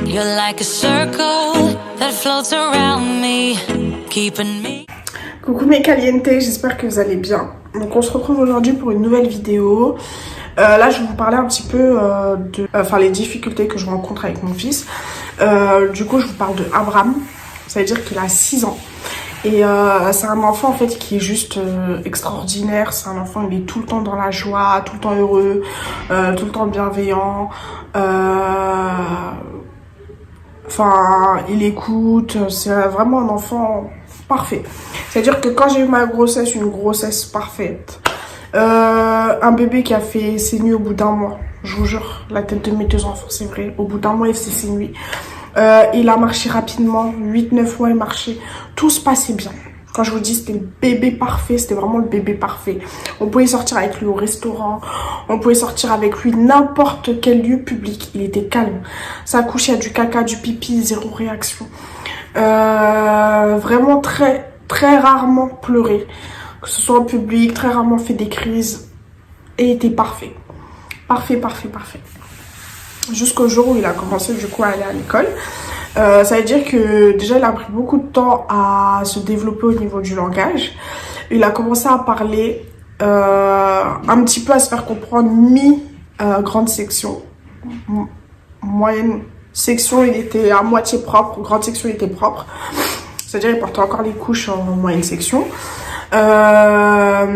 You're like a circle that floats around me, keeping me. Coucou mes calientes, j'espère que vous allez bien. Donc on se retrouve aujourd'hui pour une nouvelle vidéo. Là je vais vous parler un petit peu les difficultés que je rencontre avec mon fils. Du coup je vous parle de Abraham, ça veut dire qu'il a 6 ans. Et c'est un enfant en fait qui est juste extraordinaire. C'est un enfant, il est tout le temps dans la joie, tout le temps heureux, tout le temps bienveillant. Enfin, il écoute, c'est vraiment un enfant parfait. C'est-à-dire que quand j'ai eu ma grossesse, une grossesse parfaite, un bébé qui a fait ses nuits au bout d'un mois, je vous jure, la tête de mes 2 enfants, c'est vrai, au bout d'un mois, il faisait ses nuits. Il a marché rapidement, 8-9 mois, il marchait, tout se passait bien. Quand je vous dis c'était le bébé parfait, c'était vraiment le bébé parfait. On pouvait sortir avec lui au restaurant, on pouvait sortir avec lui n'importe quel lieu public. Il était calme. Ça couche, il y a du caca, du pipi, zéro réaction. Vraiment très, très rarement pleuré. Que ce soit en public, très rarement fait des crises. Et il était parfait. Parfait, parfait, parfait. Jusqu'au jour où il a commencé du coup à aller à l'école. Ça veut dire que déjà il a pris beaucoup de temps à se développer au niveau du langage. Il a commencé à parler un petit peu, à se faire comprendre grande section. Moyenne section il était à moitié propre, grande section il était propre. C'est-à-dire il portait encore les couches en moyenne section. En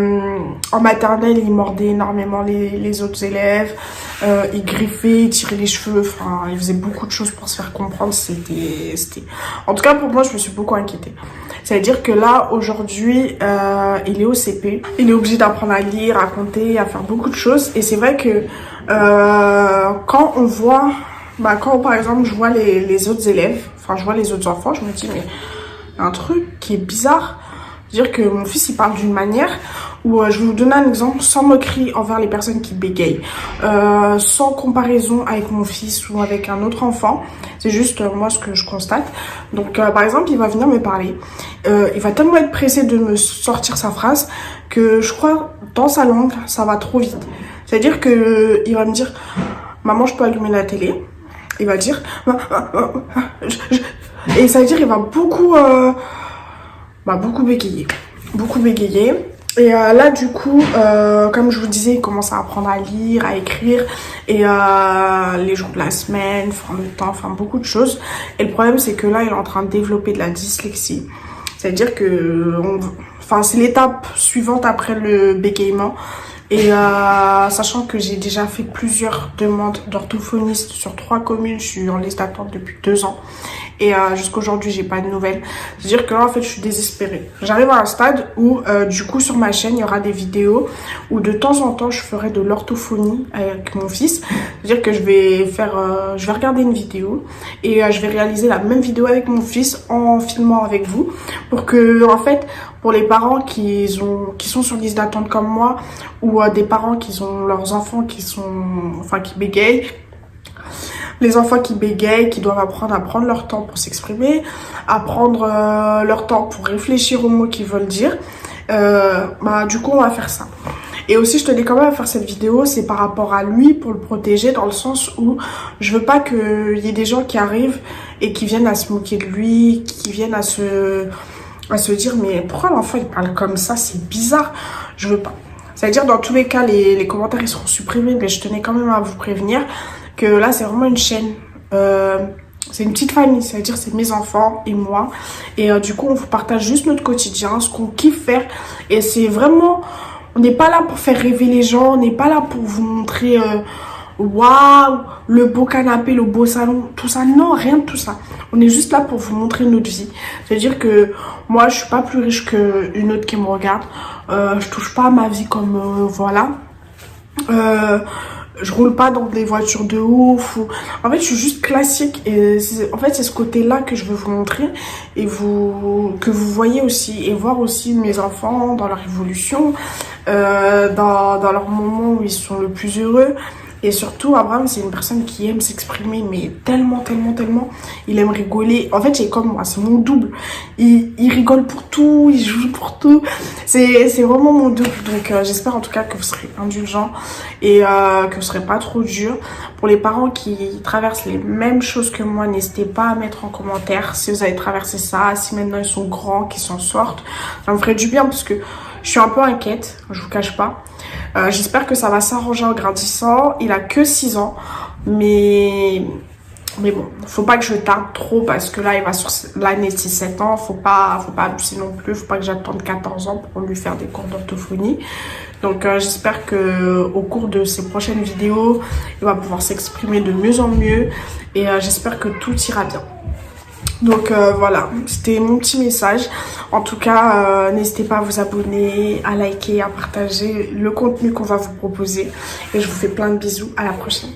maternelle il mordait énormément les autres élèves. Il griffait, il tirait les cheveux, enfin, il faisait beaucoup de choses pour se faire comprendre. C'était... En tout cas, pour moi, je me suis beaucoup inquiétée. C'est-à-dire que là, aujourd'hui, il est au CP. Il est obligé d'apprendre à lire, à compter, à faire beaucoup de choses. Et c'est vrai que quand on voit... quand, par exemple, je vois les autres élèves, enfin, je vois les autres enfants, je me dis, mais il y a un truc qui est bizarre. C'est-à-dire que mon fils, il parle d'une manière où, je vais vous donner un exemple, sans moquerie envers les personnes qui bégayent, sans comparaison avec mon fils ou avec un autre enfant. C'est juste moi ce que je constate. Donc, par exemple, il va venir me parler. Il va tellement être pressé de me sortir sa phrase que je crois, dans sa langue, ça va trop vite. C'est-à-dire que il va me dire, maman, je peux allumer la télé. Il va dire, et ça veut dire, il va beaucoup bégayer. Beaucoup bégayer. Et là, du coup, comme je vous disais, il commence à apprendre à lire, à écrire. Et les jours de la semaine, enfin le temps, enfin beaucoup de choses. Et le problème, c'est que là, il est en train de développer de la dyslexie. C'est-à-dire que... c'est l'étape suivante après le bégaiement. Et sachant que j'ai déjà fait plusieurs demandes d'orthophonistes sur 3 communes, je suis en liste d'attente depuis 2 ans. Et jusqu'à aujourd'hui, j'ai pas de nouvelles. C'est-à-dire que là, en fait, je suis désespérée. J'arrive à un stade où, du coup, sur ma chaîne, il y aura des vidéos où de temps en temps, je ferai de l'orthophonie avec mon fils. C'est-à-dire que je vais regarder une vidéo et je vais réaliser la même vidéo avec mon fils en filmant avec vous pour que, en fait, pour les parents qui sont sur liste d'attente comme moi ou des parents qui ont leurs enfants qui bégayent. Les enfants qui bégayent, qui doivent apprendre à prendre leur temps pour s'exprimer, à prendre leur temps pour réfléchir aux mots qu'ils veulent dire. Du coup, on va faire ça. Et aussi, je tenais quand même à faire cette vidéo, c'est par rapport à lui, pour le protéger, dans le sens où je veux pas qu'il y ait des gens qui arrivent et qui viennent à se moquer de lui, qui viennent à se dire, mais pourquoi l'enfant il parle comme ça, c'est bizarre. Je veux pas. C'est-à-dire, dans tous les cas, les commentaires ils seront supprimés, mais je tenais quand même à vous prévenir que là c'est vraiment une chaîne, c'est une petite famille, c'est-à-dire c'est mes enfants et moi, et du coup on vous partage juste notre quotidien, ce qu'on kiffe faire, et c'est vraiment, on n'est pas là pour faire rêver les gens, on n'est pas là pour vous montrer waouh, le beau canapé, le beau salon, tout ça, non, rien de tout ça. On est juste là pour vous montrer notre vie. C'est-à-dire que moi je suis pas plus riche qu'une autre qui me regarde, je touche pas à ma vie comme voilà. Je roule pas dans des voitures de ouf. En fait, je suis juste classique. Et en fait, c'est ce côté-là que je veux vous montrer. Et que vous voyez aussi. Et voir aussi mes enfants dans leur évolution. Dans leur moment où ils sont le plus heureux. Et surtout, Abraham, c'est une personne qui aime s'exprimer, mais tellement. Il aime rigoler. En fait, j'ai comme moi, c'est mon double. Il rigole pour tout, il joue pour tout. C'est vraiment mon double. Donc, j'espère en tout cas que vous serez indulgents et que vous serez pas trop dur. Pour les parents qui traversent les mêmes choses que moi, n'hésitez pas à mettre en commentaire si vous avez traversé ça, si maintenant ils sont grands, qu'ils s'en sortent. Ça me ferait du bien parce que je suis un peu inquiète, je vous cache pas. J'espère que ça va s'arranger en grandissant. Il a que 6 ans, mais bon, faut pas que je tarde trop parce que là, il va sur l'année 6-7 ans. Faut pas abuser non plus. Faut pas que j'attende 14 ans pour lui faire des cours d'orthophonie. Donc, j'espère que au cours de ces prochaines vidéos, il va pouvoir s'exprimer de mieux en mieux. Et j'espère que tout ira bien. Donc voilà, c'était mon petit message. En tout cas, n'hésitez pas à vous abonner, à liker, à partager le contenu qu'on va vous proposer. Et je vous fais plein de bisous. À la prochaine.